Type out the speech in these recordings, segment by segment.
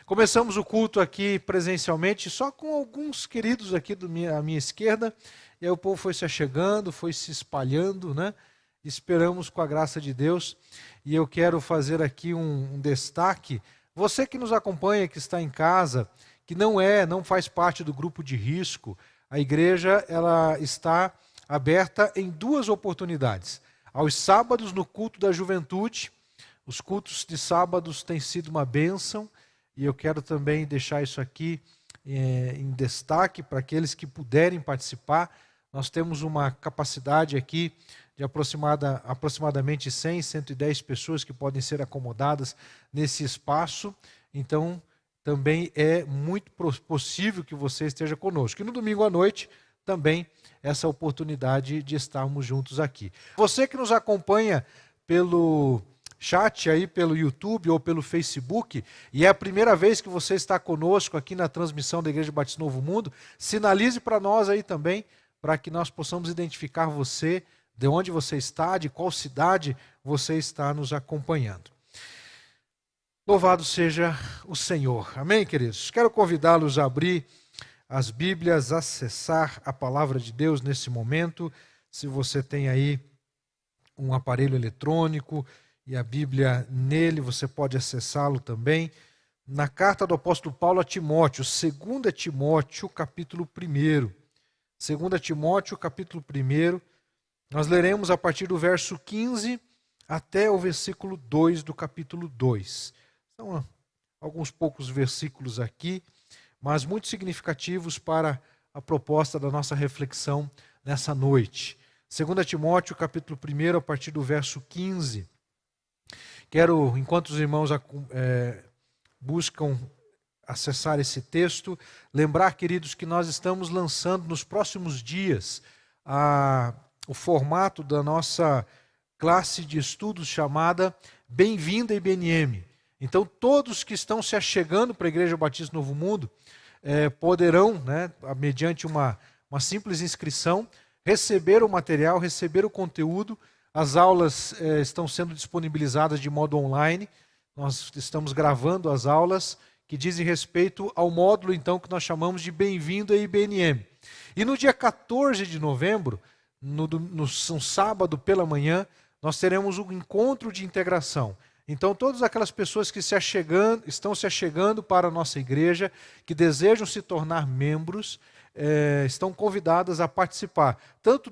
Começamos o culto aqui presencialmente, só com alguns queridos aqui à minha esquerda, e aí o povo foi se achegando, foi se espalhando, né? Esperamos com a graça de Deus, e eu quero fazer aqui um destaque. Você que nos acompanha, que está em casa, que não faz parte do grupo de risco, a igreja ela está aberta em duas oportunidades. Aos sábados no culto da juventude, os cultos de sábados têm sido uma bênção, e eu quero também deixar isso aqui em destaque para aqueles que puderem participar. Nós temos uma capacidade aqui de aproximadamente 100, 110 pessoas que podem ser acomodadas nesse espaço. Então, também é muito possível que você esteja conosco. E no domingo à noite, também essa oportunidade de estarmos juntos aqui. Você que nos acompanha pelo chat aí, pelo YouTube ou pelo Facebook, e é a primeira vez que você está conosco aqui na transmissão da Igreja Batista Novo Mundo, sinalize para nós aí também, para que nós possamos identificar você, de onde você está, de qual cidade você está nos acompanhando. Louvado seja o Senhor. Amém, queridos? Quero convidá-los a abrir as Bíblias, acessar a palavra de Deus nesse momento. Se você tem aí um aparelho eletrônico e a Bíblia nele, você pode acessá-lo também. Na carta do apóstolo Paulo a Timóteo, 2 Timóteo, capítulo 1. 2 Timóteo, capítulo 1, nós leremos a partir do verso 15 até o versículo 2 do capítulo 2. São alguns poucos versículos aqui, mas muito significativos para a proposta da nossa reflexão nessa noite. 2 Timóteo, capítulo 1, a partir do verso 15. Quero, enquanto os irmãos buscam acessar esse texto, lembrar, queridos, que nós estamos lançando nos próximos dias o formato da nossa classe de estudos chamada Bem-vinda IBNM. Então, todos que estão se achegando para a Igreja Batista Novo Mundo poderão, mediante uma simples inscrição, receber o material, receber o conteúdo. As aulas estão sendo disponibilizadas de modo online. Nós estamos gravando as aulas que dizem respeito ao módulo, então, que nós chamamos de Bem-vindo a IBNM. E no dia 14 de novembro, no sábado pela manhã, nós teremos um encontro de integração. Então, todas aquelas pessoas que estão se achegando para a nossa igreja, que desejam se tornar membros, estão convidadas a participar, tanto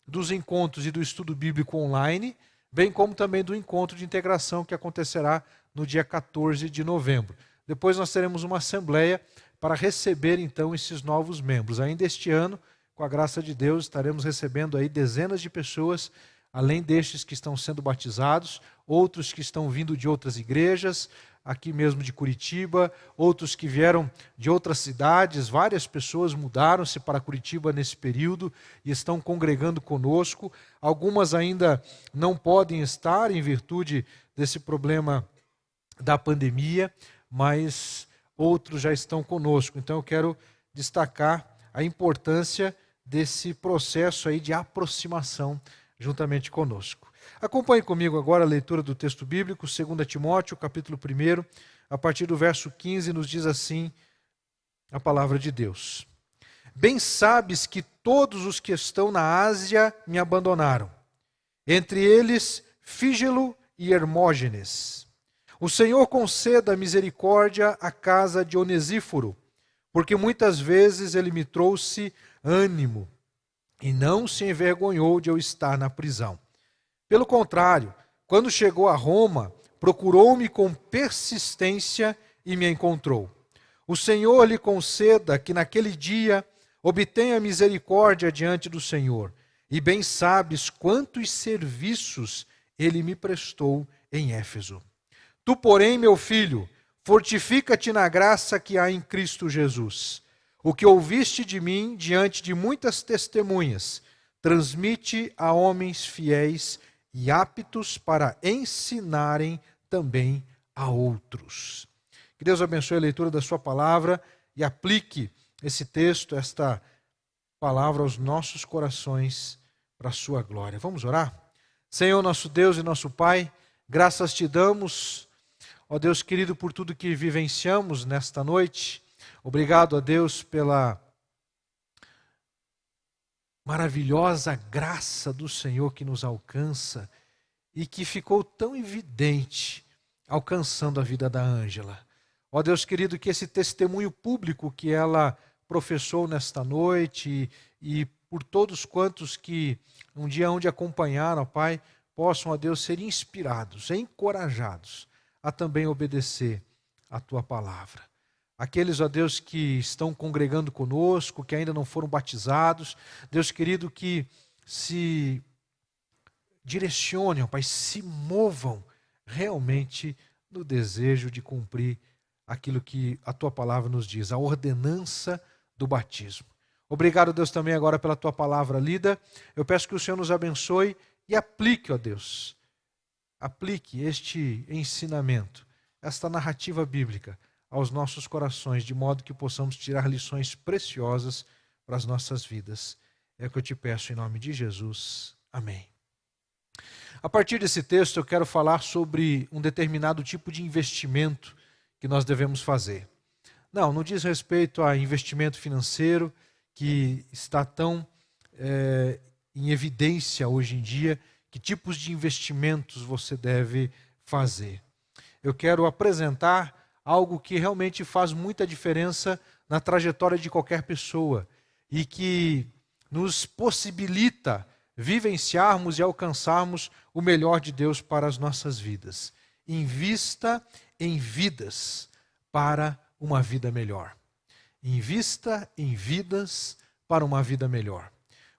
dos encontros e do estudo bíblico online, bem como também do encontro de integração que acontecerá no dia 14 de novembro. Depois nós teremos uma assembleia para receber então esses novos membros. Ainda este ano, com a graça de Deus, estaremos recebendo aí dezenas de pessoas, além destes que estão sendo batizados, outros que estão vindo de outras igrejas, aqui mesmo de Curitiba, outros que vieram de outras cidades. Várias pessoas mudaram-se para Curitiba nesse período e estão congregando conosco. Algumas ainda não podem estar em virtude desse problema da pandemia, mas outros já estão conosco. Então eu quero destacar a importância desse processo aí de aproximação juntamente conosco. Acompanhe comigo agora a leitura do texto bíblico, 2 Timóteo, capítulo 1, a partir do verso 15, nos diz assim a palavra de Deus. Bem sabes que todos os que estão na Ásia me abandonaram, entre eles Fígelo e Hermógenes. O Senhor conceda misericórdia à casa de Onesíforo, porque muitas vezes ele me trouxe ânimo e não se envergonhou de eu estar na prisão. Pelo contrário, quando chegou a Roma, procurou-me com persistência e me encontrou. O Senhor lhe conceda que naquele dia obtenha misericórdia diante do Senhor, e bem sabes quantos serviços ele me prestou em Éfeso. Tu, porém, meu filho, fortifica-te na graça que há em Cristo Jesus. O que ouviste de mim diante de muitas testemunhas, transmite a homens fiéis e aptos para ensinarem também a outros. Que Deus abençoe a leitura da sua palavra e aplique esse texto, esta palavra aos nossos corações para a sua glória. Vamos orar? Senhor, nosso Deus e nosso Pai, graças te damos, Ó Deus querido, por tudo que vivenciamos nesta noite. Obrigado a Deus pela maravilhosa graça do Senhor que nos alcança e que ficou tão evidente alcançando a vida da Ângela. Ó Deus querido, que esse testemunho público que ela professou nesta noite e por todos quantos que um dia hão de acompanhar, ó Pai, possam, ó Deus, ser inspirados, encorajados a também obedecer a Tua palavra. Aqueles, ó Deus, que estão congregando conosco, que ainda não foram batizados, Deus querido, que se direcionem, ó Pai, se movam realmente no desejo de cumprir aquilo que a Tua palavra nos diz, a ordenança do batismo. Obrigado, Deus, também agora pela Tua palavra lida. Eu peço que o Senhor nos abençoe e aplique, ó Deus, aplique este ensinamento, esta narrativa bíblica aos nossos corações, de modo que possamos tirar lições preciosas para as nossas vidas. É o que eu te peço em nome de Jesus. Amém. A partir desse texto eu quero falar sobre um determinado tipo de investimento que nós devemos fazer. Não diz respeito a investimento financeiro que está tão em evidência hoje em dia, que tipos de investimentos você deve fazer. Eu quero apresentar algo que realmente faz muita diferença na trajetória de qualquer pessoa e que nos possibilita vivenciarmos e alcançarmos o melhor de Deus para as nossas vidas. Invista em vidas para uma vida melhor. Invista em vidas para uma vida melhor.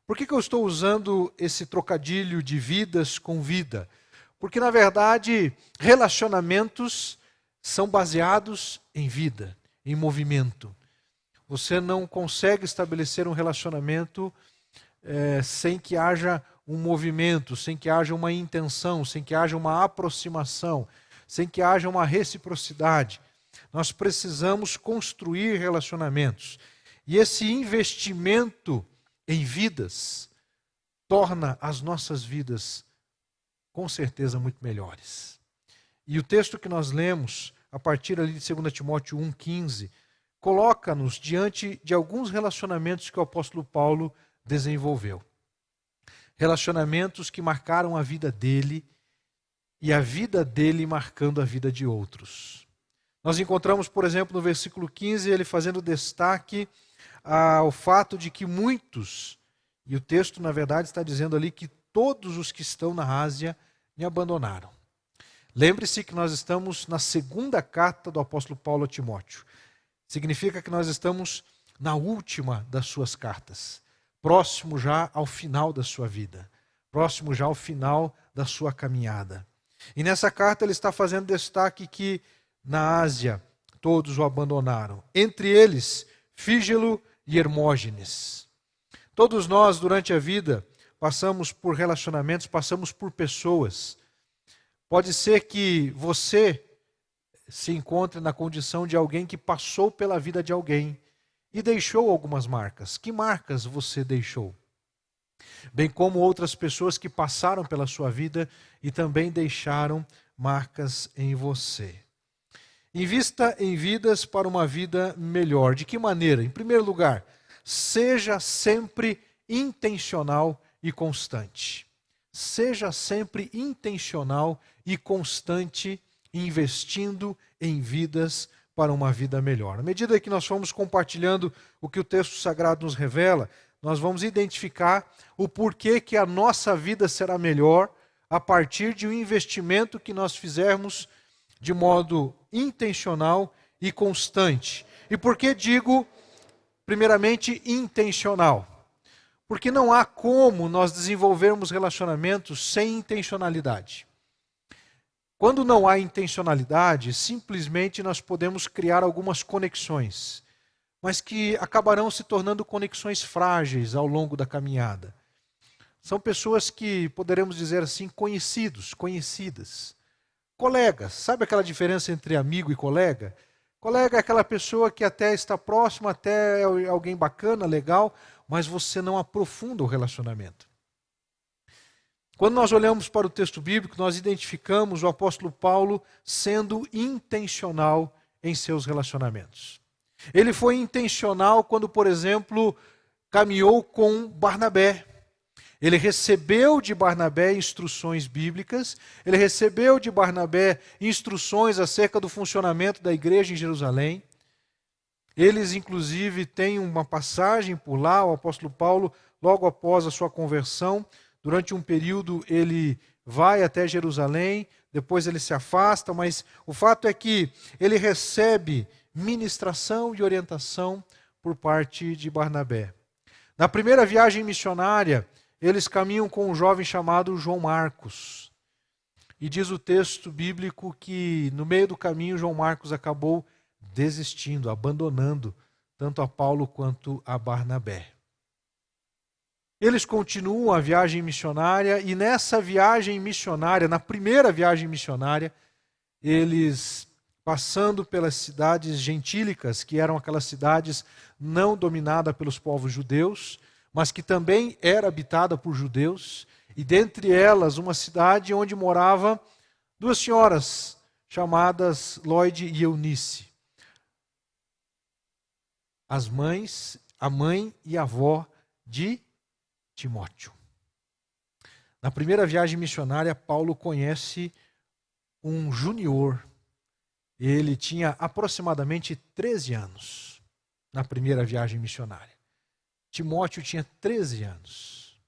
Por que eu estou usando esse trocadilho de vidas com vida? Porque, na verdade, relacionamentos são baseados em vida, em movimento. Você não consegue estabelecer um relacionamento sem que haja um movimento, sem que haja uma intenção, sem que haja uma aproximação, sem que haja uma reciprocidade. Nós precisamos construir relacionamentos. E esse investimento em vidas torna as nossas vidas, com certeza, muito melhores. E o texto que nós lemos, a partir ali de 2 Timóteo 1,15, coloca-nos diante de alguns relacionamentos que o apóstolo Paulo desenvolveu. Relacionamentos que marcaram a vida dele e a vida dele marcando a vida de outros. Nós encontramos, por exemplo, no versículo 15, ele fazendo destaque ao fato de que muitos, e o texto na verdade está dizendo ali que todos os que estão na Ásia me abandonaram. Lembre-se que nós estamos na segunda carta do apóstolo Paulo a Timóteo. Significa que nós estamos na última das suas cartas, próximo já ao final da sua vida, próximo já ao final da sua caminhada. E nessa carta ele está fazendo destaque que na Ásia todos o abandonaram, entre eles Fígelo e Hermógenes. Todos nós durante a vida passamos por relacionamentos, passamos por pessoas. Pode ser que você se encontre na condição de alguém que passou pela vida de alguém e deixou algumas marcas. Que marcas você deixou? Bem como outras pessoas que passaram pela sua vida e também deixaram marcas em você. Invista em vidas para uma vida melhor. De que maneira? Em primeiro lugar, seja sempre intencional e constante. Seja sempre intencional e constante, investindo em vidas para uma vida melhor. À medida que nós formos compartilhando o que o texto sagrado nos revela, nós vamos identificar o porquê que a nossa vida será melhor a partir de um investimento que nós fizermos de modo intencional e constante. E por que digo, primeiramente, intencional? Porque não há como nós desenvolvermos relacionamentos sem intencionalidade. Quando não há intencionalidade, simplesmente nós podemos criar algumas conexões, mas que acabarão se tornando conexões frágeis ao longo da caminhada. São pessoas que, poderemos dizer assim, conhecidas. Colegas, sabe aquela diferença entre amigo e colega? Colega é aquela pessoa que até está próxima, até é alguém bacana, legal, mas você não aprofunda o relacionamento. Quando nós olhamos para o texto bíblico, nós identificamos o apóstolo Paulo sendo intencional em seus relacionamentos. Ele foi intencional quando, por exemplo, caminhou com Barnabé. Ele recebeu de Barnabé instruções bíblicas, ele recebeu de Barnabé instruções acerca do funcionamento da igreja em Jerusalém. Eles, inclusive, têm uma passagem por lá, o apóstolo Paulo, logo após a sua conversão, durante um período ele vai até Jerusalém, depois ele se afasta, mas o fato é que ele recebe ministração e orientação por parte de Barnabé. Na primeira viagem missionária, eles caminham com um jovem chamado João Marcos. E diz o texto bíblico que no meio do caminho João Marcos acabou desistindo, abandonando tanto a Paulo quanto a Barnabé. Eles continuam a viagem missionária e nessa viagem missionária, na primeira viagem missionária, eles passando pelas cidades gentílicas, que eram aquelas cidades não dominadas pelos povos judeus, mas que também era habitada por judeus, e dentre elas uma cidade onde moravam duas senhoras chamadas Lóide e Eunice. A mãe e a avó de Timóteo. Na primeira viagem missionária, Paulo conhece um junior. Ele tinha aproximadamente 13 anos na primeira viagem missionária. Timóteo tinha 13 anos.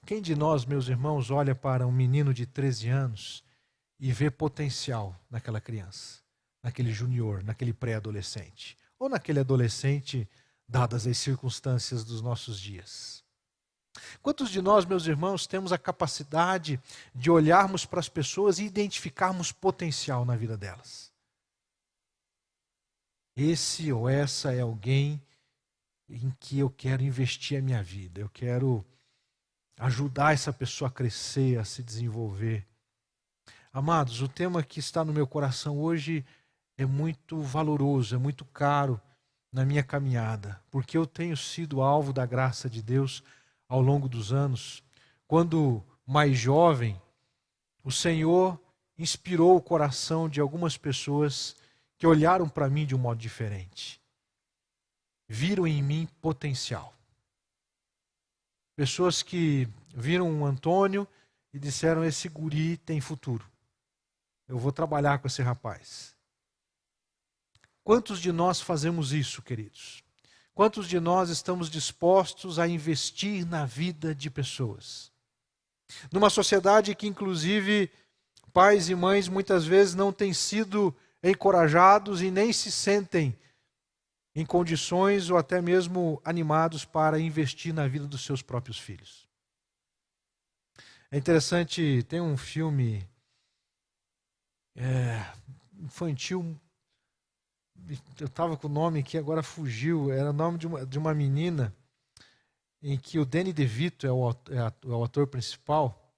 Quem de nós, meus irmãos, olha para um menino de 13 anos e vê potencial naquela criança, naquele junior, naquele pré-adolescente, ou naquele adolescente, dadas as circunstâncias dos nossos dias? Quantos de nós, meus irmãos, temos a capacidade de olharmos para as pessoas e identificarmos potencial na vida delas? Esse ou essa é alguém em que eu quero investir a minha vida, eu quero ajudar essa pessoa a crescer, a se desenvolver. Amados, o tema que está no meu coração hoje é muito valoroso, é muito caro na minha caminhada, porque eu tenho sido alvo da graça de Deus ao longo dos anos. Quando mais jovem, o Senhor inspirou o coração de algumas pessoas que olharam para mim de um modo diferente. Viram em mim potencial. Pessoas que viram um Antônio e disseram: esse guri tem futuro. Eu vou trabalhar com esse rapaz. Quantos de nós fazemos isso, queridos? Quantos de nós estamos dispostos a investir na vida de pessoas? Numa sociedade que, inclusive, pais e mães muitas vezes não têm sido encorajados e nem se sentem em condições ou até mesmo animados para investir na vida dos seus próprios filhos. É interessante, tem um filme infantil, eu estava com o nome que agora fugiu, era o nome de uma menina em que o Danny DeVito é o ator principal,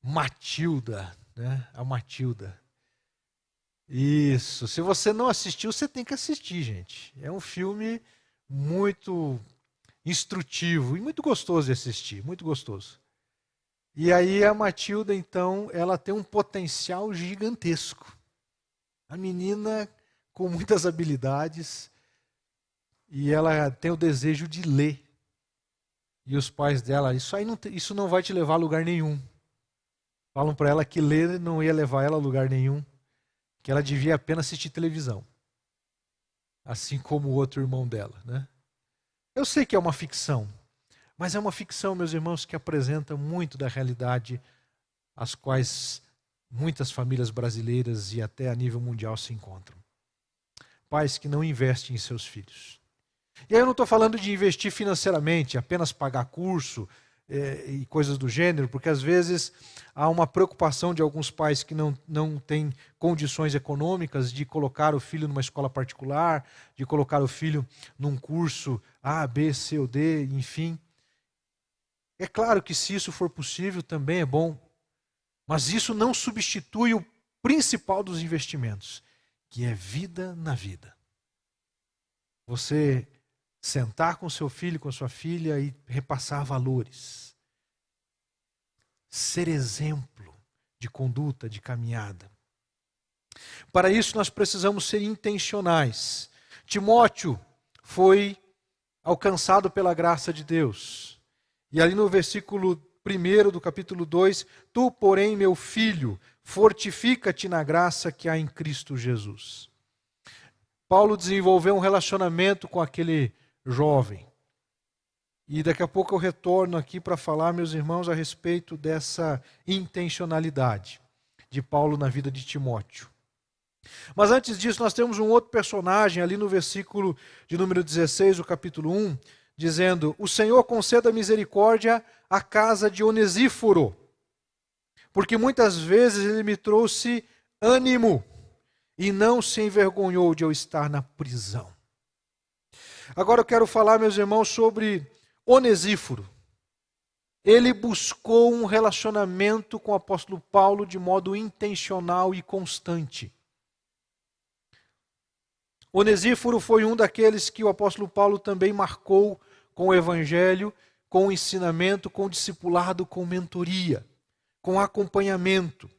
Matilda, né? A Matilda. Isso, se você não assistiu, você tem que assistir, gente. É um filme muito instrutivo e muito gostoso de assistir, muito gostoso. E aí a Matilda, então, ela tem um potencial gigantesco. A menina com muitas habilidades e ela tem o desejo de ler. E os pais dela, isso não vai te levar a lugar nenhum. Falam para ela que ler não ia levar ela a lugar nenhum, que ela devia apenas assistir televisão. Assim como o outro irmão dela, né? Eu sei que é uma ficção, mas é uma ficção, meus irmãos, que apresenta muito da realidade às quais muitas famílias brasileiras e até a nível mundial se encontram. Pais que não investem em seus filhos. E aí eu não estou falando de investir financeiramente, apenas pagar curso e coisas do gênero, porque às vezes há uma preocupação de alguns pais que não têm condições econômicas de colocar o filho numa escola particular, de colocar o filho num curso A, B, C ou D, enfim. É claro que se isso for possível também é bom, mas isso não substitui o principal dos investimentos, que é vida na vida. Você sentar com seu filho, com sua filha e repassar valores. Ser exemplo de conduta, de caminhada. Para isso nós precisamos ser intencionais. Timóteo foi alcançado pela graça de Deus. E ali no versículo 1 do capítulo 2, tu, porém, meu filho, fortifica-te na graça que há em Cristo Jesus. Paulo desenvolveu um relacionamento com aquele jovem. E daqui a pouco eu retorno aqui para falar, meus irmãos, a respeito dessa intencionalidade de Paulo na vida de Timóteo. Mas antes disso, nós temos um outro personagem ali no versículo de número 16 do capítulo 1, dizendo: o Senhor conceda misericórdia à casa de Onesíforo, porque muitas vezes ele me trouxe ânimo e não se envergonhou de eu estar na prisão. Agora eu quero falar, meus irmãos, sobre Onesíforo. Ele buscou um relacionamento com o apóstolo Paulo de modo intencional e constante. Onesíforo foi um daqueles que o apóstolo Paulo também marcou com o evangelho, com o ensinamento, com o discipulado, com mentoria, com acompanhamento.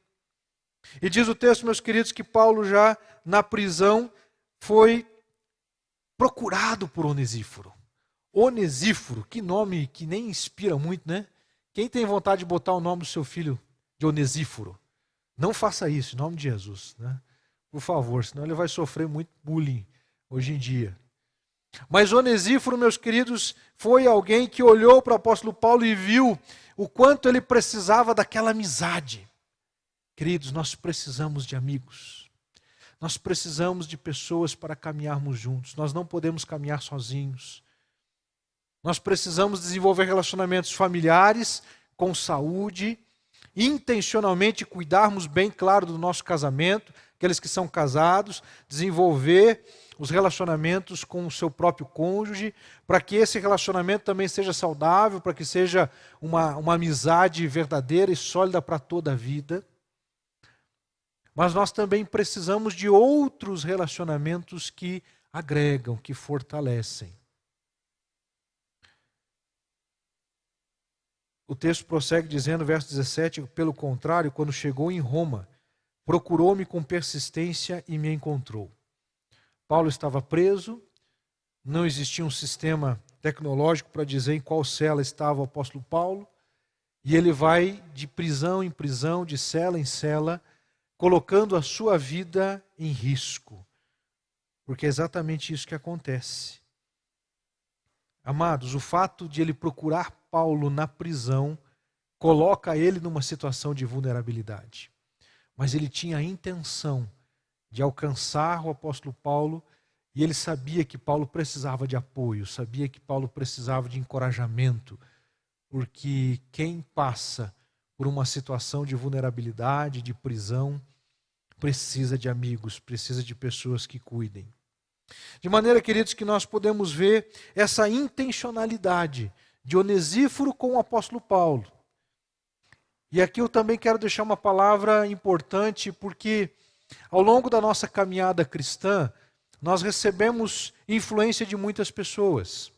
E diz o texto, meus queridos, que Paulo já na prisão foi procurado por Onesíforo. Onesíforo, que nome que nem inspira muito, né? Quem tem vontade de botar o nome do seu filho de Onesíforo? Não faça isso, em nome de Jesus, né? Por favor, senão ele vai sofrer muito bullying hoje em dia. Mas Onesíforo, meus queridos, foi alguém que olhou para o apóstolo Paulo e viu o quanto ele precisava daquela amizade. Queridos, nós precisamos de amigos. Nós precisamos de pessoas para caminharmos juntos. Nós não podemos caminhar sozinhos. Nós precisamos desenvolver relacionamentos familiares com saúde, intencionalmente cuidarmos bem, claro, do nosso casamento, aqueles que são casados, desenvolver os relacionamentos com o seu próprio cônjuge, para que esse relacionamento também seja saudável, para que seja uma amizade verdadeira e sólida para toda a vida. Mas nós também precisamos de outros relacionamentos que agregam, que fortalecem. O texto prossegue dizendo, verso 17, pelo contrário, quando chegou em Roma, procurou-me com persistência e me encontrou. Paulo estava preso, não existia um sistema tecnológico para dizer em qual cela estava o apóstolo Paulo, e ele vai de prisão em prisão, de cela em cela, colocando a sua vida em risco, porque é exatamente isso que acontece. Amados, o fato de ele procurar Paulo na prisão coloca ele numa situação de vulnerabilidade. Mas ele tinha a intenção de alcançar o apóstolo Paulo e ele sabia que Paulo precisava de apoio, sabia que Paulo precisava de encorajamento, porque quem passa por uma situação de vulnerabilidade, de prisão, precisa de amigos, precisa de pessoas que cuidem. De maneira, queridos, que nós podemos ver essa intencionalidade de Onesíforo com o apóstolo Paulo. E aqui eu também quero deixar uma palavra importante, porque ao longo da nossa caminhada cristã, nós recebemos influência de muitas pessoas.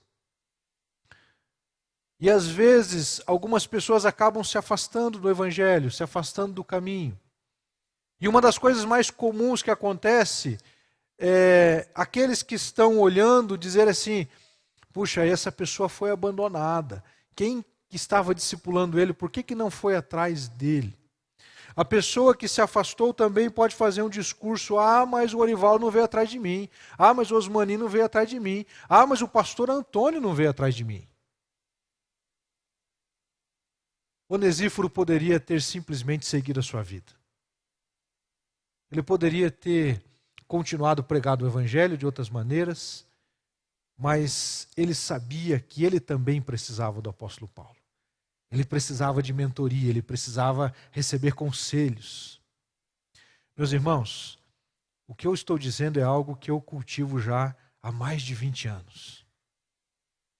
E às vezes, algumas pessoas acabam se afastando do evangelho, se afastando do caminho. E uma das coisas mais comuns que acontece aqueles que estão olhando dizer assim, puxa, essa pessoa foi abandonada. Quem estava discipulando ele, por que não foi atrás dele? A pessoa que se afastou também pode fazer um discurso, mas o Orivaldo não veio atrás de mim. Mas o Osmaninho não veio atrás de mim. Mas o pastor Antônio não veio atrás de mim. Onesíforo poderia ter simplesmente seguido a sua vida. Ele poderia ter continuado pregado o evangelho de outras maneiras, mas ele sabia que ele também precisava do apóstolo Paulo. Ele precisava de mentoria, ele precisava receber conselhos. Meus irmãos, o que eu estou dizendo é algo que eu cultivo já há mais de 20 anos.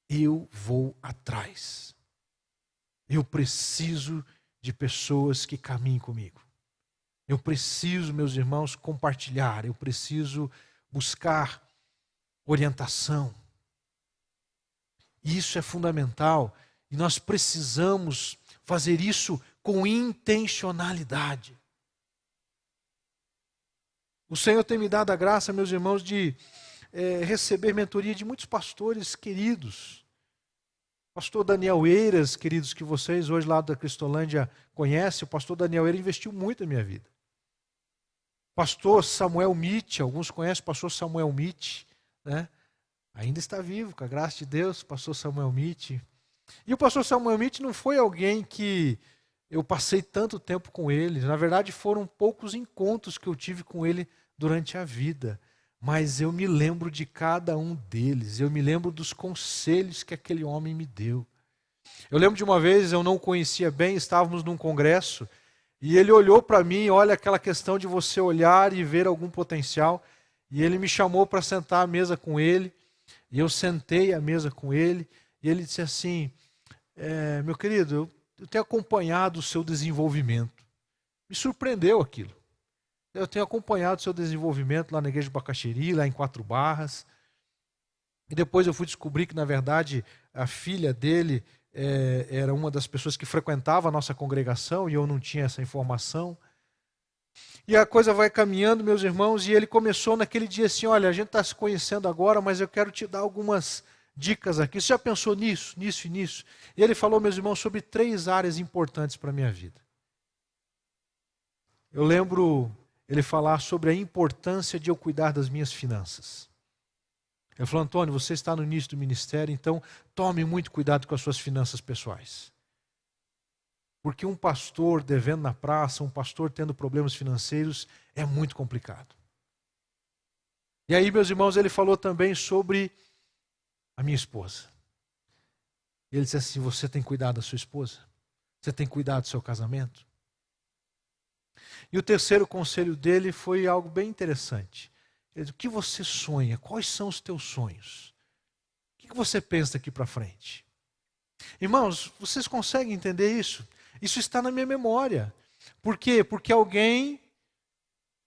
Eu vou atrás. Eu preciso de pessoas que caminhem comigo. Eu preciso, meus irmãos, compartilhar, eu preciso buscar orientação. E isso é fundamental. E nós precisamos fazer isso com intencionalidade. O Senhor tem me dado a graça, meus irmãos, de receber mentoria de muitos pastores queridos. Pastor Daniel Eiras, queridos, que vocês hoje lá da Cristolândia conhecem, o pastor Daniel Eiras investiu muito na minha vida. Pastor Samuel Mitch, alguns conhecem o pastor Samuel Mitch, né? Ainda está vivo, com a graça de Deus, pastor Samuel Mitch. E o pastor Samuel Mitch não foi alguém que eu passei tanto tempo com ele. Na verdade, foram poucos encontros que eu tive com ele durante a vida. Mas eu me lembro de cada um deles. Eu me lembro dos conselhos que aquele homem me deu. Eu lembro de uma vez, eu não o conhecia bem, estávamos num congresso, e ele olhou para mim, olha aquela questão de você olhar e ver algum potencial, e ele me chamou para sentar à mesa com ele, e eu sentei à mesa com ele, e ele disse assim, meu querido, eu tenho acompanhado o seu desenvolvimento. Me surpreendeu aquilo. Eu tenho acompanhado o seu desenvolvimento lá na igreja de Bacaxeri, lá em Quatro Barras. E depois eu fui descobrir que, na verdade, a filha dele era uma das pessoas que frequentava a nossa congregação e eu não tinha essa informação. E a coisa vai caminhando, meus irmãos, e ele começou naquele dia assim, olha, a gente está se conhecendo agora, mas eu quero te dar algumas dicas aqui. Você já pensou nisso, nisso e nisso? E ele falou, meus irmãos, sobre 3 áreas importantes para a minha vida. Eu lembro ele falar sobre a importância de eu cuidar das minhas finanças. Ele falou, Antônio, você está no início do ministério, então tome muito cuidado com as suas finanças pessoais. Porque um pastor devendo na praça, um pastor tendo problemas financeiros, é muito complicado. E aí, meus irmãos, ele falou também sobre a minha esposa. Ele disse assim, você tem cuidado da sua esposa? Você tem cuidado do seu casamento? E o terceiro conselho dele foi algo bem interessante. Ele disse, o que você sonha? Quais são os teus sonhos? O que você pensa daqui para frente? Irmãos, vocês conseguem entender isso? Isso está na minha memória. Por quê? Porque alguém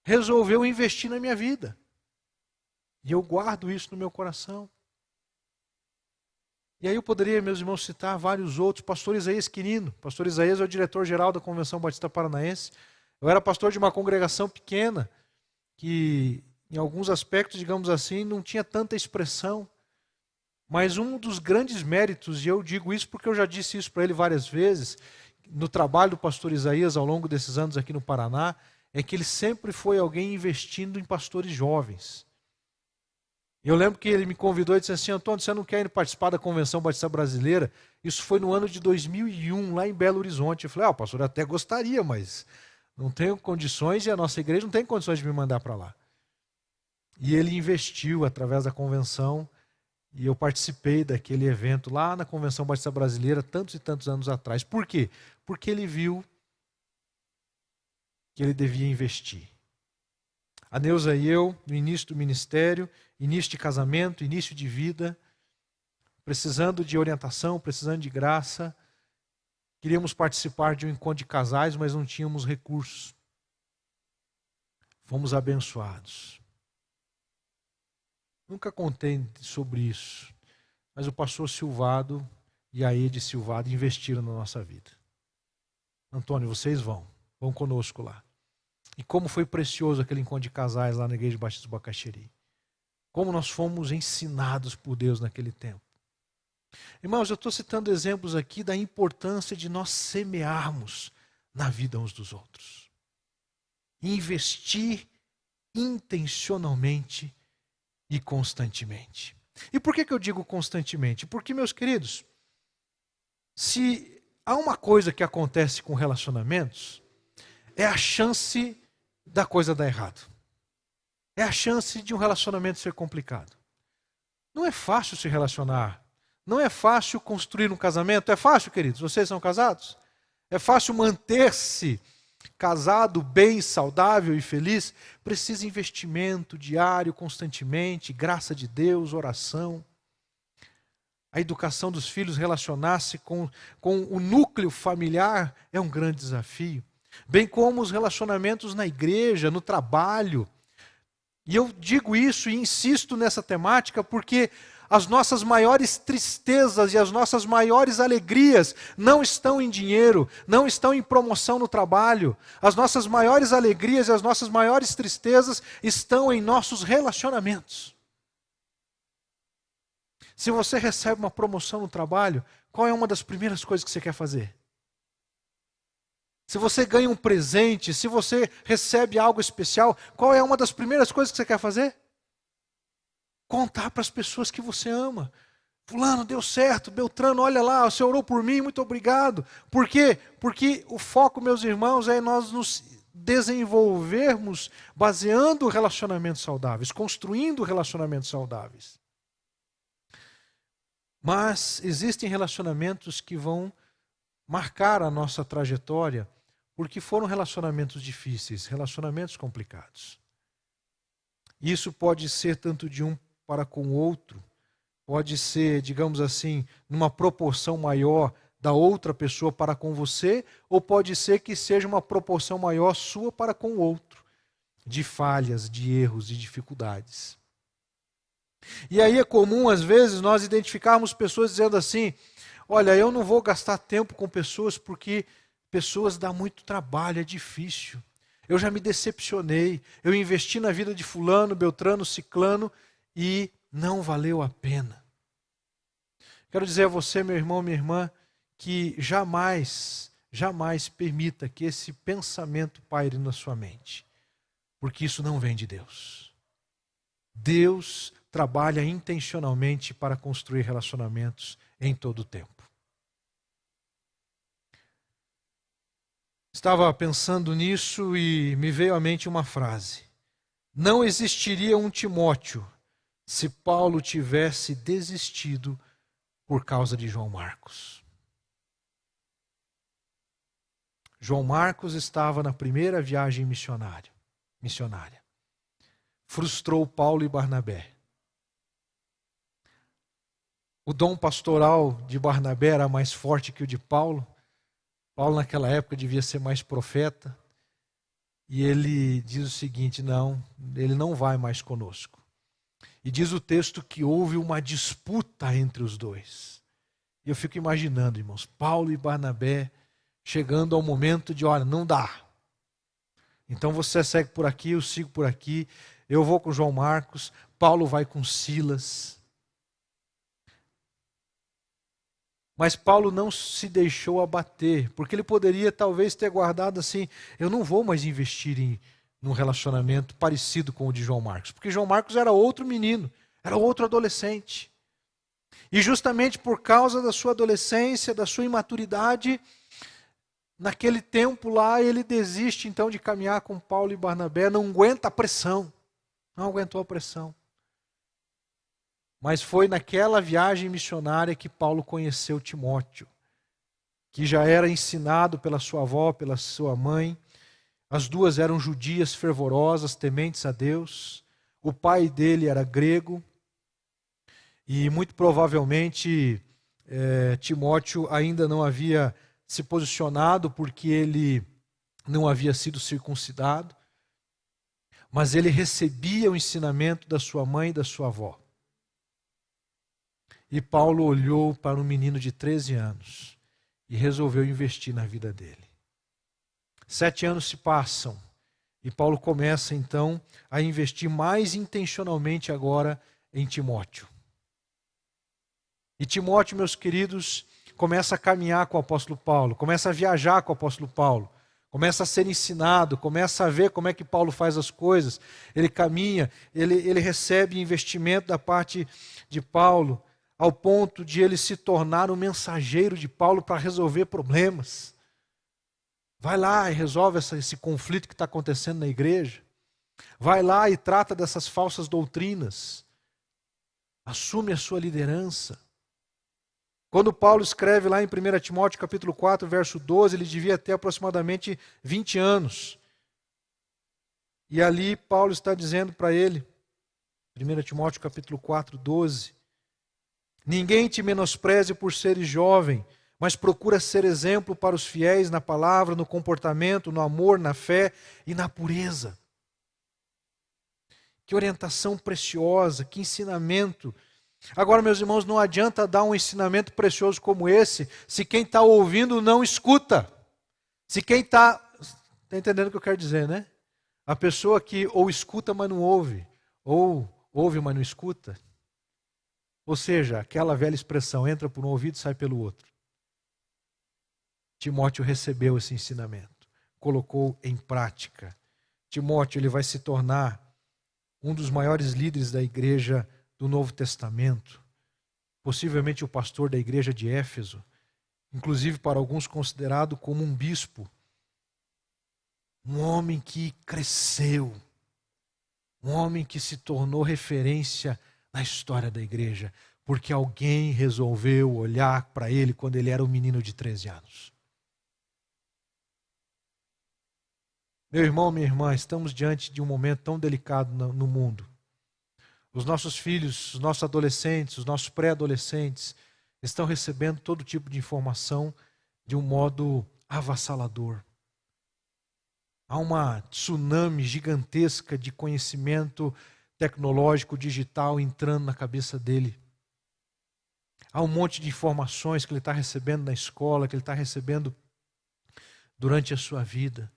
resolveu investir na minha vida. E eu guardo isso no meu coração. E aí eu poderia, meus irmãos, citar vários outros. Pastor Isaías Quirino. Pastor Isaías é o diretor-geral da Convenção Batista Paranaense. Eu era pastor de uma congregação pequena, que em alguns aspectos, digamos assim, não tinha tanta expressão. Mas um dos grandes méritos, e eu digo isso porque eu já disse isso para ele várias vezes, no trabalho do pastor Isaías ao longo desses anos aqui no Paraná, é que ele sempre foi alguém investindo em pastores jovens. Eu lembro que ele me convidou e disse assim, Antônio, você não quer ir participar da Convenção Batista Brasileira? Isso foi no ano de 2001, lá em Belo Horizonte. Eu falei, pastor, eu até gostaria, mas não tenho condições e a nossa igreja não tem condições de me mandar para lá. E ele investiu através da convenção e eu participei daquele evento lá na Convenção Batista Brasileira tantos e tantos anos atrás. Por quê? Porque ele viu que ele devia investir. A Neuza e eu, no início do ministério, início de casamento, início de vida, precisando de orientação, precisando de graça, queríamos participar de um encontro de casais, mas não tínhamos recursos. Fomos abençoados. Nunca contei sobre isso, mas o pastor Silvado e a Ede Silvado investiram na nossa vida. Antônio, vocês vão conosco lá. E como foi precioso aquele encontro de casais lá na Igreja Batista do Bacaxeri. Como nós fomos ensinados por Deus naquele tempo. Irmãos, eu estou citando exemplos aqui da importância de nós semearmos na vida uns dos outros. Investir intencionalmente e constantemente. E por que eu digo constantemente? Porque, meus queridos, se há uma coisa que acontece com relacionamentos, é a chance da coisa dar errado. É a chance de um relacionamento ser complicado. Não é fácil se relacionar. Não é fácil construir um casamento. É fácil, queridos? Vocês são casados? É fácil manter-se casado, bem, saudável e feliz? Precisa investimento diário, constantemente, graça de Deus, oração. A educação dos filhos, relacionar-se com o núcleo familiar é um grande desafio. Bem como os relacionamentos na igreja, no trabalho. E eu digo isso e insisto nessa temática porque as nossas maiores tristezas e as nossas maiores alegrias não estão em dinheiro, não estão em promoção no trabalho. As nossas maiores alegrias e as nossas maiores tristezas estão em nossos relacionamentos. Se você recebe uma promoção no trabalho, qual é uma das primeiras coisas que você quer fazer? Se você ganha um presente, se você recebe algo especial, qual é uma das primeiras coisas que você quer fazer? Contar para as pessoas que você ama. Fulano, deu certo, Beltrano, olha lá, você orou por mim, muito obrigado. Por quê? Porque o foco, meus irmãos, é nós nos desenvolvermos baseando relacionamentos saudáveis, construindo relacionamentos saudáveis. Mas existem relacionamentos que vão marcar a nossa trajetória porque foram relacionamentos difíceis, relacionamentos complicados. Isso pode ser tanto de um para com o outro, pode ser, digamos assim, numa proporção maior da outra pessoa para com você, ou pode ser que seja uma proporção maior sua para com o outro, de falhas, de erros, de dificuldades. E aí é comum, às vezes, nós identificarmos pessoas dizendo assim, olha, eu não vou gastar tempo com pessoas porque pessoas dá muito trabalho, é difícil. Eu já me decepcionei, eu investi na vida de fulano, beltrano, ciclano e não valeu a pena. Quero dizer a você, meu irmão, minha irmã, que jamais permita que esse pensamento paire na sua mente, porque isso não vem de Deus. Deus trabalha intencionalmente para construir relacionamentos em todo o tempo. Estava pensando nisso e me veio à mente uma frase. Não existiria um Timóteo se Paulo tivesse desistido por causa de João Marcos. João Marcos estava na primeira viagem missionária. Frustrou Paulo e Barnabé. O dom pastoral de Barnabé era mais forte que o de Paulo. Paulo naquela época devia ser mais profeta. E ele diz o seguinte, não, ele não vai mais conosco. E diz o texto que houve uma disputa entre os dois. E eu fico imaginando, irmãos, Paulo e Barnabé chegando ao momento de, olha, não dá. Então você segue por aqui, eu sigo por aqui, eu vou com João Marcos, Paulo vai com Silas. Mas Paulo não se deixou abater, porque ele poderia talvez ter guardado assim, eu não vou mais investir num relacionamento parecido com o de João Marcos, porque João Marcos era outro menino, era outro adolescente. E justamente por causa da sua adolescência, da sua imaturidade, naquele tempo lá ele desiste então de caminhar com Paulo e Barnabé, não aguenta a pressão, não aguentou a pressão. Mas foi naquela viagem missionária que Paulo conheceu Timóteo, que já era ensinado pela sua avó, pela sua mãe. As duas eram judias fervorosas, tementes a Deus. O pai dele era grego. E muito provavelmente Timóteo ainda não havia se posicionado porque ele não havia sido circuncidado. Mas ele recebia o ensinamento da sua mãe e da sua avó. E Paulo olhou para um menino de 13 anos e resolveu investir na vida dele. 7 anos se passam e Paulo começa então a investir mais intencionalmente agora em Timóteo. E Timóteo, meus queridos, começa a caminhar com o apóstolo Paulo, começa a viajar com o apóstolo Paulo, começa a ser ensinado, começa a ver como é que Paulo faz as coisas. Ele caminha, ele recebe investimento da parte de Paulo, ao ponto de ele se tornar um mensageiro de Paulo para resolver problemas. Vai lá e resolve esse conflito que está acontecendo na igreja. Vai lá e trata dessas falsas doutrinas. Assume a sua liderança. Quando Paulo escreve lá em 1 Timóteo capítulo 4, verso 12, ele devia ter aproximadamente 20 anos. E ali Paulo está dizendo para ele, 1 Timóteo capítulo 4, 12, ninguém te menospreze por seres jovem, mas procura ser exemplo para os fiéis na palavra, no comportamento, no amor, na fé e na pureza. Que orientação preciosa, que ensinamento Agora, meus irmãos, não adianta dar um ensinamento precioso como esse se quem está ouvindo não escuta. Se quem está entendendo o que eu quero dizer, né? A pessoa que ou escuta, mas não ouve, ou ouve, mas não escuta. Ou seja, aquela velha expressão, entra por um ouvido e sai pelo outro. Timóteo recebeu esse ensinamento, colocou em prática. Timóteo, ele vai se tornar um dos maiores líderes da igreja do Novo Testamento, possivelmente o pastor da igreja de Éfeso, inclusive para alguns considerado como um bispo. Um homem que cresceu, um homem que se tornou referência na história da igreja, porque alguém resolveu olhar para ele quando ele era um menino de 13 anos. Meu irmão, minha irmã, estamos diante de um momento tão delicado no mundo. Os nossos filhos, os nossos adolescentes, os nossos pré-adolescentes estão recebendo todo tipo de informação de um modo avassalador. Há uma tsunami gigantesca de conhecimento tecnológico, digital entrando na cabeça dele. Há um monte de informações que ele está recebendo na escola, que ele está recebendo durante a sua vida.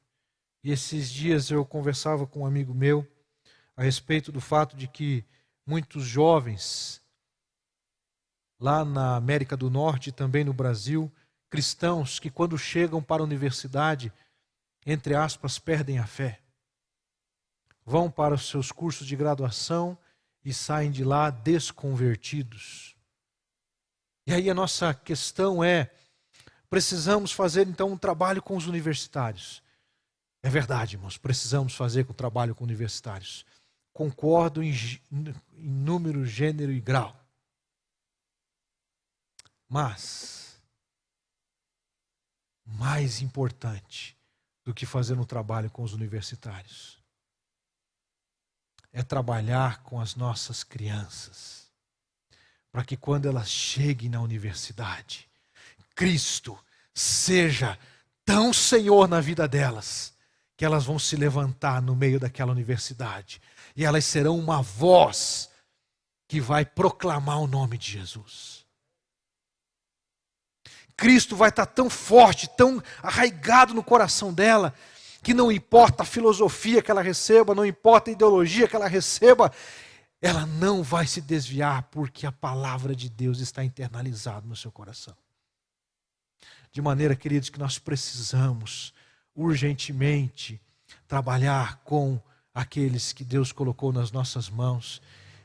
E esses dias eu conversava com um amigo meu a respeito do fato de que muitos jovens lá na América do Norte e também no Brasil, cristãos que quando chegam para a universidade, entre aspas, perdem a fé. Vão para os seus cursos de graduação e saem de lá desconvertidos. E aí a nossa questão é, precisamos fazer então um trabalho com os universitários. É verdade, irmãos, precisamos fazer com o trabalho com universitários. Concordo em número, gênero e grau. Mas, mais importante do que fazer um trabalho com os universitários é trabalhar com as nossas crianças, para que quando elas cheguem na universidade, Cristo seja tão Senhor na vida delas, que elas vão se levantar no meio daquela universidade e elas serão uma voz que vai proclamar o nome de Jesus. Cristo vai estar tão forte, tão arraigado no coração dela, que não importa a filosofia que ela receba, não importa a ideologia que ela receba, ela não vai se desviar, porque a palavra de Deus está internalizada no seu coração. De maneira, queridos, que nós precisamos urgentemente trabalhar com aqueles que Deus colocou nas nossas mãos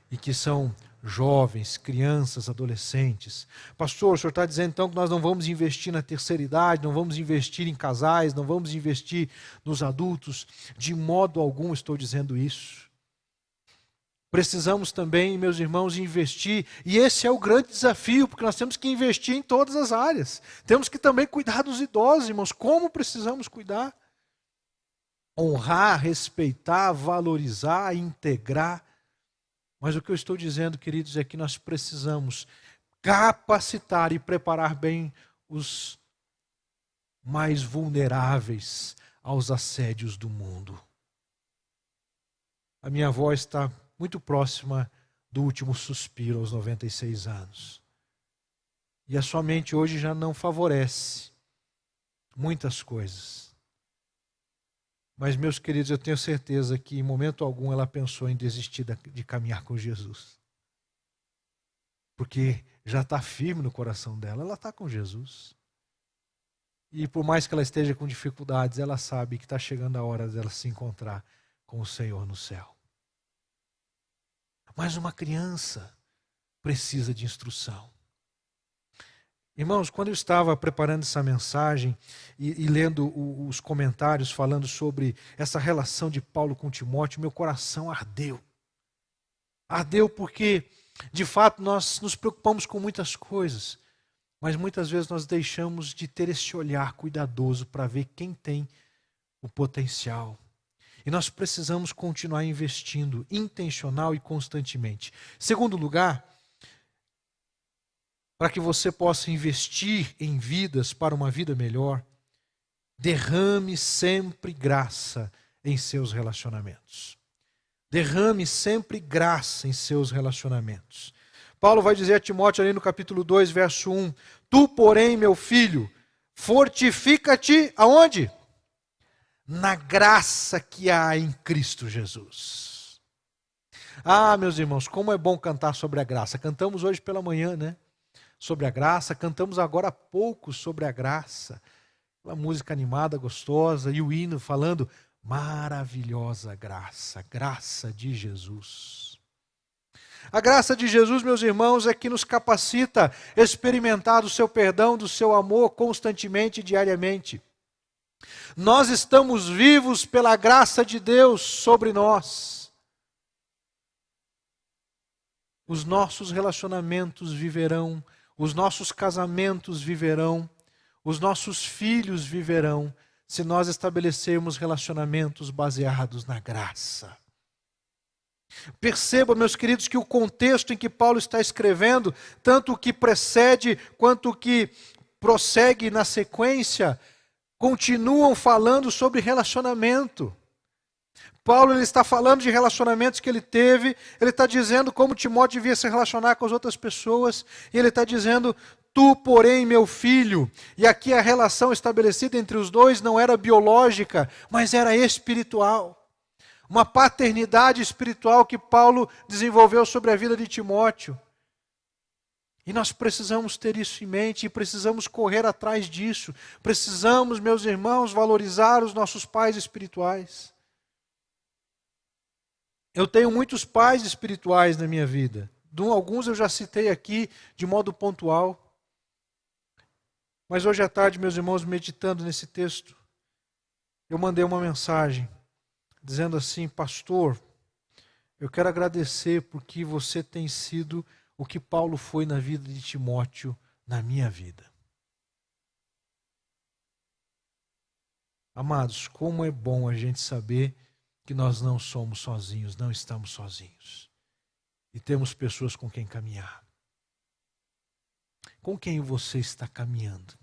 e que são jovens, crianças, adolescentes. Pastor, o senhor está dizendo então que nós não vamos investir na terceira idade, não vamos investir em casais, não vamos investir nos adultos? De modo algum estou dizendo isso. Precisamos também, meus irmãos, investir, e esse é o grande desafio, porque nós temos que investir em todas as áreas. Temos que também cuidar dos idosos, irmãos. Como precisamos cuidar? Honrar, respeitar, valorizar, integrar. Mas o que eu estou dizendo, queridos, é que nós precisamos capacitar e preparar bem os mais vulneráveis aos assédios do mundo. A minha avó está muito próxima do último suspiro, aos 96 anos. E a sua mente hoje já não favorece muitas coisas. Mas, meus queridos, eu tenho certeza que em momento algum ela pensou em desistir de caminhar com Jesus. Porque já está firme no coração dela, ela está com Jesus. E por mais que ela esteja com dificuldades, ela sabe que está chegando a hora dela se encontrar com o Senhor no céu. Mas uma criança precisa de instrução. Irmãos, quando eu estava preparando essa mensagem e lendo os comentários falando sobre essa relação de Paulo com Timóteo, meu coração ardeu. Ardeu porque, de fato, nós nos preocupamos com muitas coisas, mas muitas vezes nós deixamos de ter esse olhar cuidadoso para ver quem tem o potencial. E nós precisamos continuar investindo intencional e constantemente. Segundo lugar, para que você possa investir em vidas para uma vida melhor, derrame sempre graça em seus relacionamentos. Derrame sempre graça em seus relacionamentos. Paulo vai dizer a Timóteo ali no capítulo 2, verso 1, tu, porém, meu filho, fortifica-te aonde? Na graça que há em Cristo Jesus. Ah, meus irmãos, como é bom cantar sobre a graça. Cantamos hoje pela manhã, né? Sobre a graça, cantamos agora há pouco sobre a graça. Uma música animada, gostosa, e o hino falando, maravilhosa graça, graça de Jesus. A graça de Jesus, meus irmãos, é que nos capacita a experimentar do seu perdão, do seu amor constantemente e diariamente. Nós estamos vivos pela graça de Deus sobre nós. Os nossos relacionamentos viverão, os nossos casamentos viverão, os nossos filhos viverão, se nós estabelecermos relacionamentos baseados na graça. Perceba, meus queridos, que o contexto em que Paulo está escrevendo, tanto o que precede quanto o que prossegue na sequência, continuam falando sobre relacionamento. Paulo ele está falando de relacionamentos que ele teve, ele está dizendo como Timóteo devia se relacionar com as outras pessoas, e ele está dizendo, tu, porém, meu filho, e aqui a relação estabelecida entre os dois não era biológica, mas era espiritual. Uma paternidade espiritual que Paulo desenvolveu sobre a vida de Timóteo. E nós precisamos ter isso em mente e precisamos correr atrás disso. Precisamos, meus irmãos, valorizar os nossos pais espirituais. Eu tenho muitos pais espirituais na minha vida. Alguns eu já citei aqui de modo pontual. Mas hoje à tarde, meus irmãos, meditando nesse texto, eu mandei uma mensagem dizendo assim, pastor, eu quero agradecer porque você tem sido o que Paulo foi na vida de Timóteo, na minha vida. Amados, como é bom a gente saber que nós não somos sozinhos, não estamos sozinhos. E temos pessoas com quem caminhar. Com quem você está caminhando?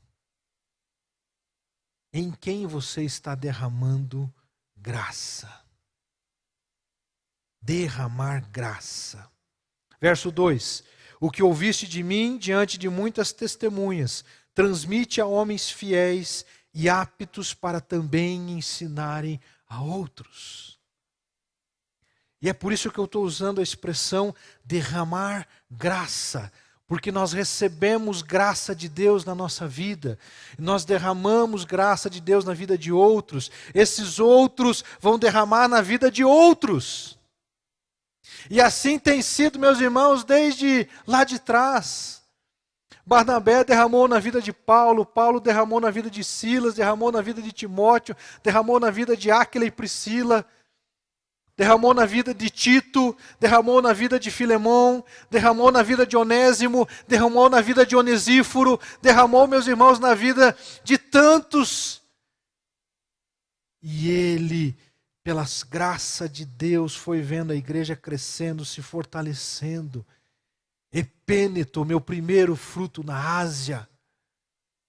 Em quem você está derramando graça? Derramar graça. Verso 2. O que ouviste de mim diante de muitas testemunhas, transmite a homens fiéis e aptos para também ensinarem a outros. E é por isso que eu estou usando a expressão derramar graça, porque nós recebemos graça de Deus na nossa vida, nós derramamos graça de Deus na vida de outros, esses outros vão derramar na vida de outros. E assim tem sido, meus irmãos, desde lá de trás. Barnabé derramou na vida de Paulo, Paulo derramou na vida de Silas, derramou na vida de Timóteo, derramou na vida de Áquila e Priscila, derramou na vida de Tito, derramou na vida de Filemão, derramou na vida de Onésimo, derramou na vida de Onesíforo, derramou, meus irmãos, na vida de tantos. E ele, pelas graças de Deus, foi vendo a igreja crescendo, se fortalecendo. Epêneto, meu primeiro fruto na Ásia.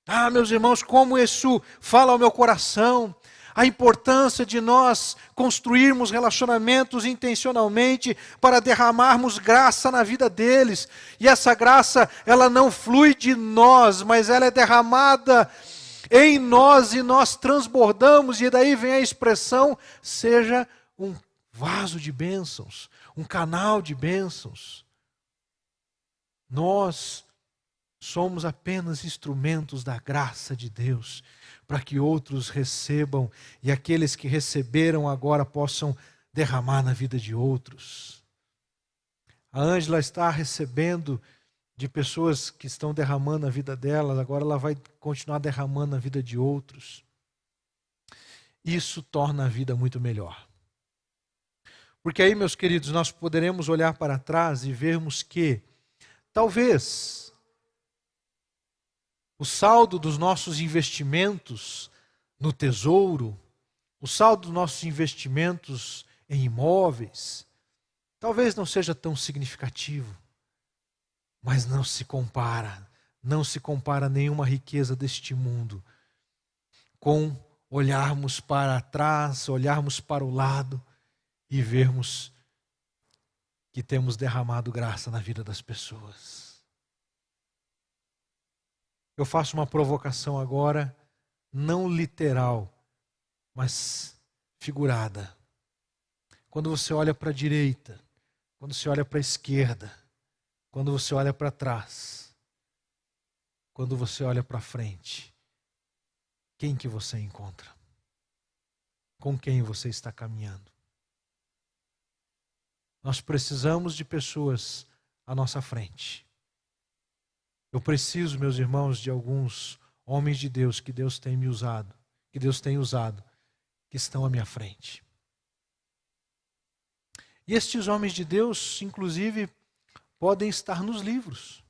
Ah, meus irmãos, como isso fala ao meu coração. A importância de nós construirmos relacionamentos intencionalmente para derramarmos graça na vida deles. E essa graça, ela não flui de nós, mas ela é derramada em nós e nós transbordamos. E daí vem a expressão, seja um vaso de bênçãos, um canal de bênçãos. Nós somos apenas instrumentos da graça de Deus, para que outros recebam e aqueles que receberam agora possam derramar na vida de outros. A Ângela está recebendo de pessoas que estão derramando a vida dela, agora ela vai continuar derramando a vida de outros. Isso torna a vida muito melhor. Porque aí, meus queridos, nós poderemos olhar para trás e vermos que talvez o saldo dos nossos investimentos no tesouro, o saldo dos nossos investimentos em imóveis, talvez não seja tão significativo, mas não se compara nenhuma riqueza deste mundo com olharmos para trás, olharmos para o lado e vermos que temos derramado graça na vida das pessoas. Eu faço uma provocação agora, não literal, mas figurada. Quando você olha para a direita, quando você olha para a esquerda, quando você olha para trás, quando você olha para frente, quem que você encontra? Com quem você está caminhando? Nós precisamos de pessoas à nossa frente. Eu preciso, meus irmãos, de alguns homens de Deus que Deus tem me usado, que Deus tem usado, que estão à minha frente. E estes homens de Deus, inclusive, podem estar nos livros.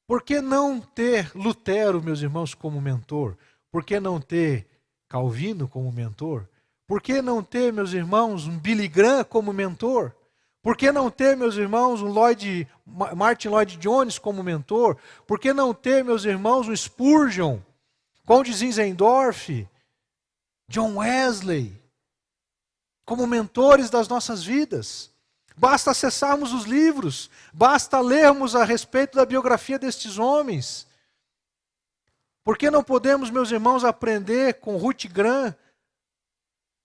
Por que não ter Lutero, meus irmãos, como mentor? Por que não ter Calvino como mentor? Por que não ter, meus irmãos, um Billy Graham como mentor? Por que não ter, meus irmãos, um Martin Lloyd Jones como mentor? Por que não ter, meus irmãos, um Spurgeon, Conde Zinzendorf, John Wesley, como mentores das nossas vidas? Basta acessarmos os livros, basta lermos a respeito da biografia destes homens. Por que não podemos, meus irmãos, aprender com Ruth Graham?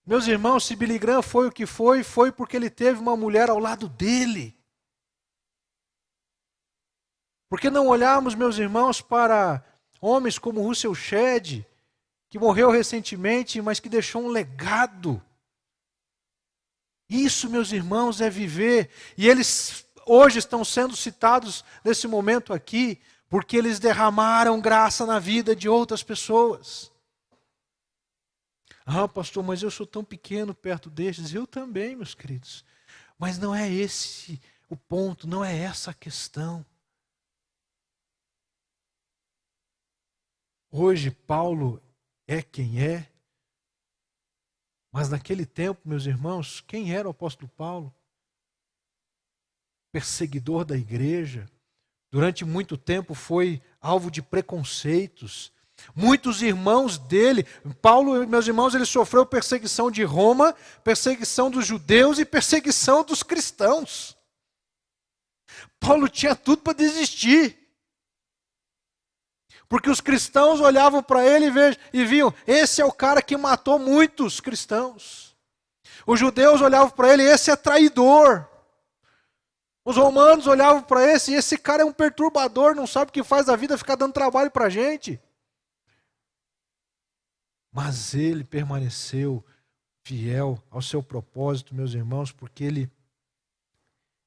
Meus irmãos, se Billy Graham foi o que foi porque ele teve uma mulher ao lado dele. Por que não olharmos, meus irmãos, para homens como Russell Shedd, que morreu recentemente, mas que deixou um legado? Isso, meus irmãos, é viver. E eles hoje estão sendo citados nesse momento aqui, porque eles derramaram graça na vida de outras pessoas. Ah, pastor, mas eu sou tão pequeno perto destes. Eu também, meus queridos. Mas não é esse o ponto, não é essa a questão. Hoje, Paulo é quem é. Mas naquele tempo, meus irmãos, quem era o apóstolo Paulo? Perseguidor da igreja. Durante muito tempo foi alvo de preconceitos. Muitos irmãos dele, Paulo, meus irmãos, ele sofreu perseguição de Roma, perseguição dos judeus e perseguição dos cristãos. Paulo tinha tudo para desistir. Porque os cristãos olhavam para ele e viam, esse é o cara que matou muitos cristãos. Os judeus olhavam para ele, esse é traidor. Os romanos olhavam para esse cara é um perturbador, não sabe o que faz da vida, ficar dando trabalho para a gente. Mas ele permaneceu fiel ao seu propósito, meus irmãos, porque ele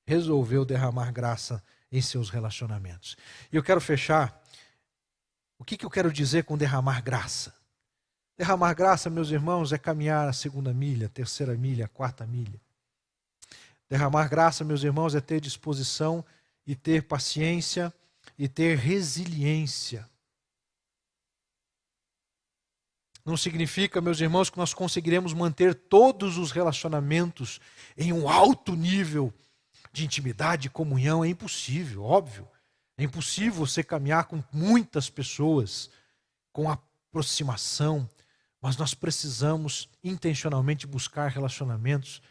resolveu derramar graça em seus relacionamentos. E eu quero fechar. O que eu quero dizer com derramar graça? Derramar graça, meus irmãos, é caminhar a 2ª milha, a 3ª milha, a 4ª milha. Derramar graça, meus irmãos, é ter disposição e ter paciência e ter resiliência. Não significa, meus irmãos, que nós conseguiremos manter todos os relacionamentos em um alto nível de intimidade e comunhão. É impossível, óbvio. É impossível você caminhar com muitas pessoas, com aproximação, mas nós precisamos intencionalmente buscar relacionamentos,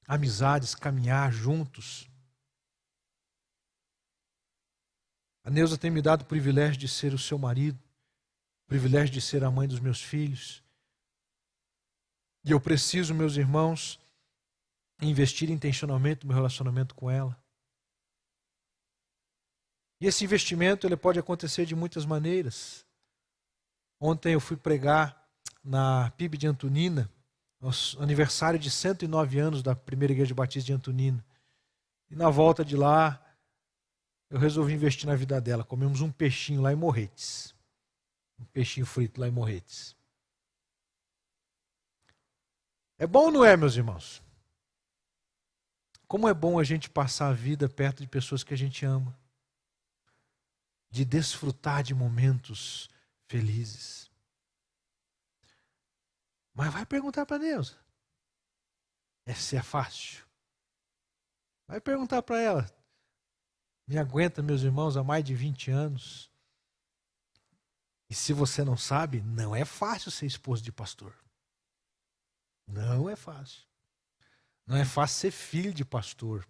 amizades, caminhar juntos. A Neuza tem me dado o privilégio de ser o seu marido, o privilégio de ser a mãe dos meus filhos. E eu preciso, meus irmãos, investir intencionalmente no meu relacionamento com ela. E esse investimento ele pode acontecer de muitas maneiras. Ontem eu fui pregar na PIB de Antonina, aniversário de 109 anos da primeira igreja batista de Antonina. E na volta de lá, eu resolvi investir na vida dela. Comemos um peixinho lá em Morretes. Um peixinho frito lá em Morretes. É bom ou não é, meus irmãos? Como é bom a gente passar a vida perto de pessoas que a gente ama. De desfrutar de momentos felizes. Mas vai perguntar para Deus. Se é fácil. Vai perguntar para ela. Me aguenta, meus irmãos, há mais de 20 anos. E se você não sabe, não é fácil ser esposo de pastor. Não é fácil. Não é fácil ser filho de pastor.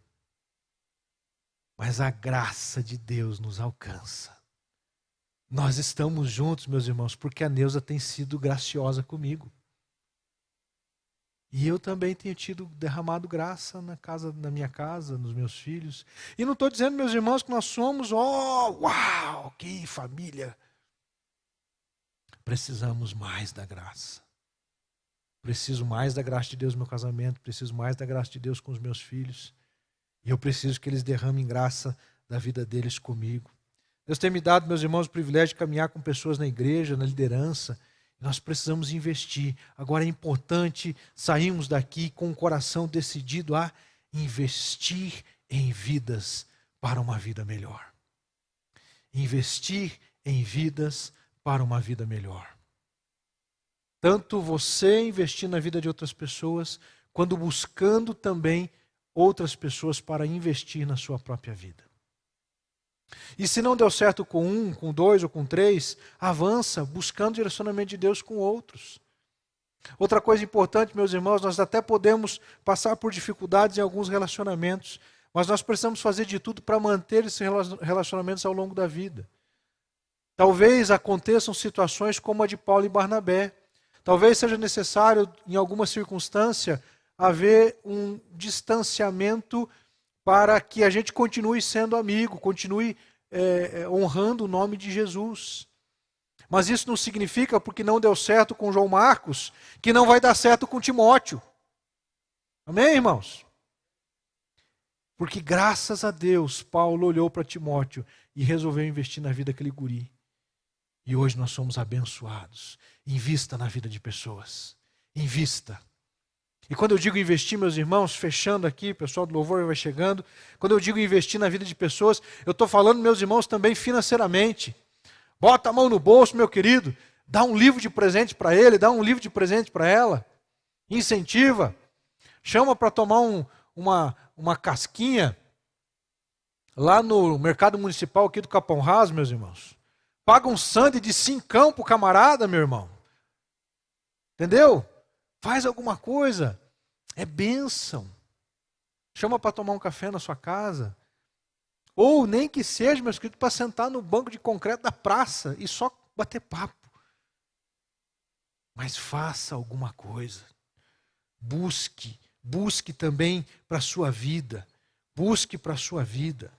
mas a graça de Deus nos alcança. Nós estamos juntos, meus irmãos, porque a Neuza tem sido graciosa comigo. E eu também tenho derramado graça na minha casa, nos meus filhos. E não estou dizendo, meus irmãos, que nós somos, uau, que família. Precisamos mais da graça. Preciso mais da graça de Deus no meu casamento, preciso mais da graça de Deus com os meus filhos. E eu preciso que eles derramem graça da vida deles comigo. Deus tem me dado, meus irmãos, o privilégio de caminhar com pessoas na igreja, na liderança. Nós precisamos investir. Agora é importante sairmos daqui com o coração decidido a investir em vidas para uma vida melhor. Investir em vidas para uma vida melhor. Tanto você investir na vida de outras pessoas, quanto buscando também outras pessoas para investir na sua própria vida. E se não deu certo com um, com dois ou com três, avança buscando o direcionamento de Deus com outros. Outra coisa importante, meus irmãos, nós até podemos passar por dificuldades em alguns relacionamentos, mas nós precisamos fazer de tudo para manter esses relacionamentos ao longo da vida. Talvez aconteçam situações como a de Paulo e Barnabé. Talvez seja necessário, em alguma circunstância, haver um distanciamento para que a gente continue sendo amigo, continue honrando o nome de Jesus. Mas isso não significa, porque não deu certo com João Marcos, que não vai dar certo com Timóteo. Amém, irmãos? Porque graças a Deus, Paulo olhou para Timóteo e resolveu investir na vida daquele guri. E hoje nós somos abençoados. Invista na vida de pessoas. Invista. E quando eu digo investir, meus irmãos, fechando aqui, o pessoal do louvor vai chegando, quando eu digo investir na vida de pessoas, eu estou falando, meus irmãos, também financeiramente. Bota a mão no bolso, meu querido, dá um livro de presente para ele, dá um livro de presente para ela, incentiva, chama para tomar uma casquinha lá no mercado municipal aqui do Capão Raso, meus irmãos. Paga um sundae de 5 pro camarada, meu irmão. Entendeu? Faz alguma coisa. É bênção. Chama para tomar um café na sua casa. Ou nem que seja, meus queridos, para sentar no banco de concreto da praça e só bater papo. Mas faça alguma coisa. Busque também para a sua vida. Busque para a sua vida.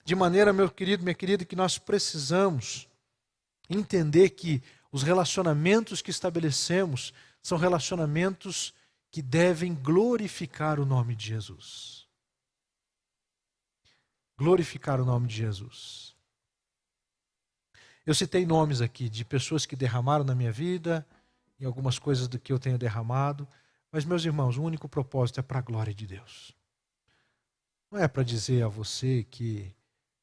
De maneira, meu querido, minha querida, que nós precisamos entender que os relacionamentos que estabelecemos são relacionamentos que devem glorificar o nome de Jesus. Glorificar o nome de Jesus. Eu citei nomes aqui de pessoas que derramaram na minha vida, e algumas coisas do que eu tenho derramado, mas, meus irmãos, o único propósito é para a glória de Deus. Não é para dizer a você que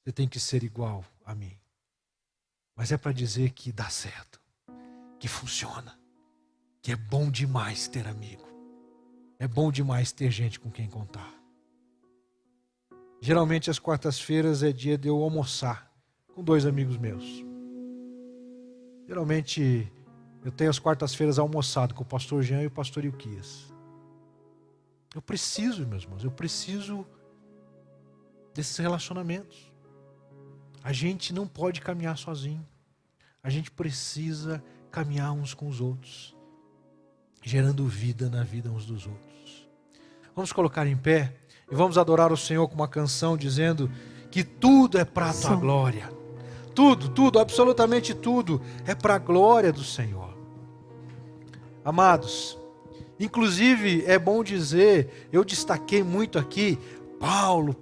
você tem que ser igual a mim, mas é para dizer que dá certo, que funciona, que é bom demais ter amigo, é bom demais ter gente com quem contar. Geralmente, as quartas-feiras é dia de eu almoçar com 2 amigos meus. Geralmente, eu tenho as quartas-feiras almoçado com o pastor Jean e o pastor Ilquias. Eu preciso, meus irmãos, eu preciso desses relacionamentos. A gente não pode caminhar sozinho. A gente precisa caminhar uns com os outros, gerando vida na vida uns dos outros. Vamos colocar em pé e vamos adorar o Senhor com uma canção dizendo que tudo é para a tua glória. Tudo, absolutamente tudo é para a glória do Senhor. Amados, inclusive é bom dizer, eu destaquei muito aqui, Paulo.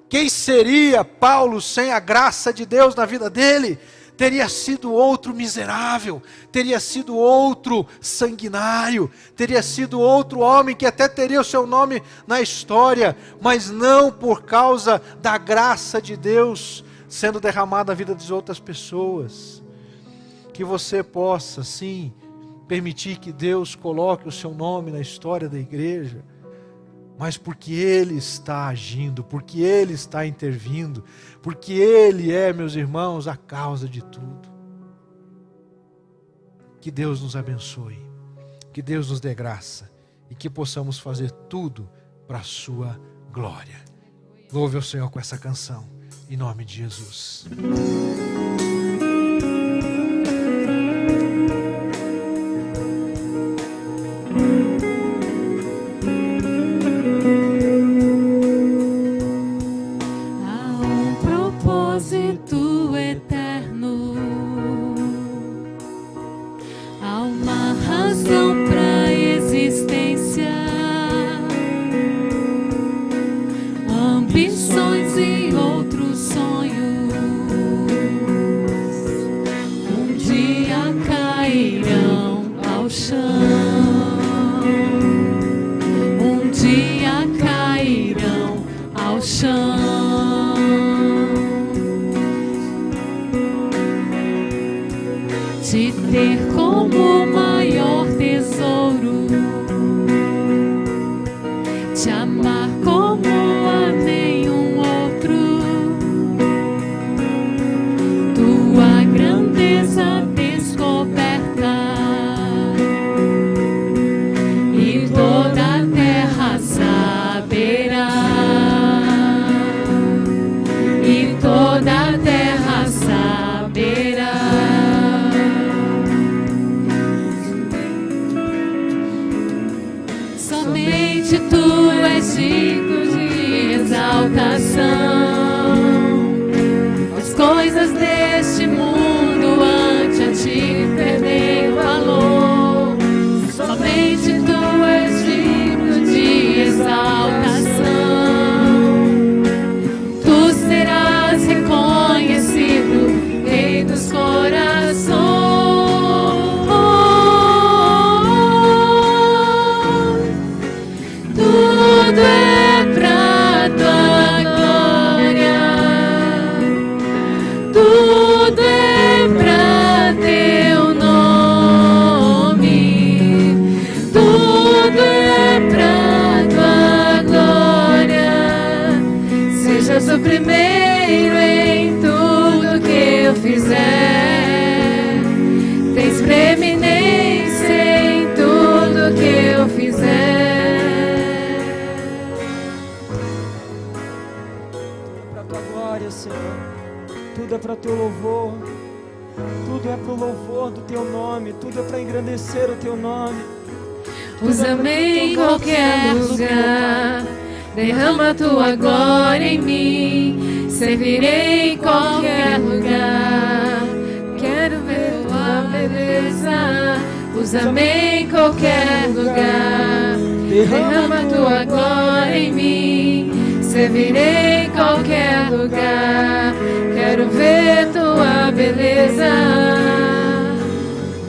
Quem seria Paulo sem a graça de Deus na vida dele? Teria sido outro miserável, teria sido outro sanguinário, teria sido outro homem que até teria o seu nome na história, mas não por causa da graça de Deus sendo derramada na vida das outras pessoas. Que você possa, sim, permitir que Deus coloque o seu nome na história da igreja, mas porque Ele está agindo, porque Ele está intervindo, porque Ele é, meus irmãos, a causa de tudo. Que Deus nos abençoe, que Deus nos dê graça e que possamos fazer tudo para a sua glória. Louve ao Senhor com essa canção, em nome de Jesus. Te ter como maior tesouro, te amar como a nenhum outro, tua grandeza descoberta e toda a terra saberá, e toda a terra saberá. Somente tu és digno de exaltação. As coisas deste mundo ante a ti perdem valor. Somente tu és digno de exaltação. Tu serás reconhecido, Rei dos corações. Tudo é pra tua glória, tudo é pra teu nome, tudo é pra tua glória. Sejas o primeiro em tudo que eu fizer, tens preeminência em tudo que eu fizer. Senhor, tudo é para teu louvor, tudo é para o louvor do teu nome, tudo é para engrandecer o teu nome. Usa-me em qualquer lugar, derrama tua glória em mim, servirei em qualquer lugar. Quero ver tua beleza. Usa-me em qualquer lugar, derrama tua glória em mim, servirei em qualquer lugar. Quero ver tua beleza.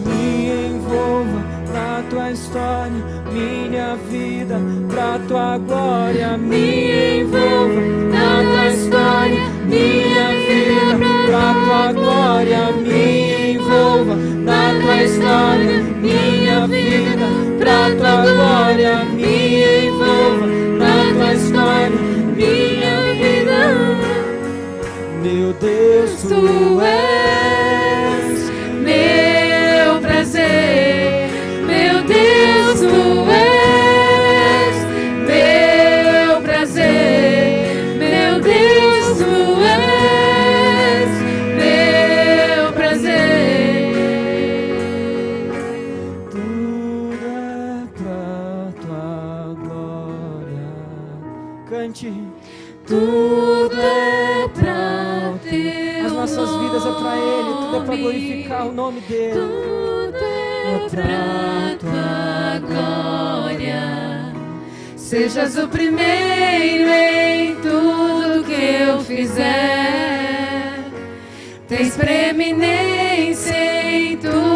Me envolva na tua história, minha vida pra tua glória. Me envolva na tua história, minha vida pra tua glória. Me envolva na tua história, minha vida pra tua glória. Me envolva na tua história, minha vida. Meu Deus, tu és meu prazer, meu Deus, tu és meu prazer, meu Deus, tu és meu prazer. tudo é pra tua glória. Cante. Tudo é pra teu As nossas vidas é pra Ele, tudo é pra nome. glorificar o nome dEle. Tudo é pra tua glória. Sejas o primeiro em tudo que eu fizer. Tens preeminência em tudo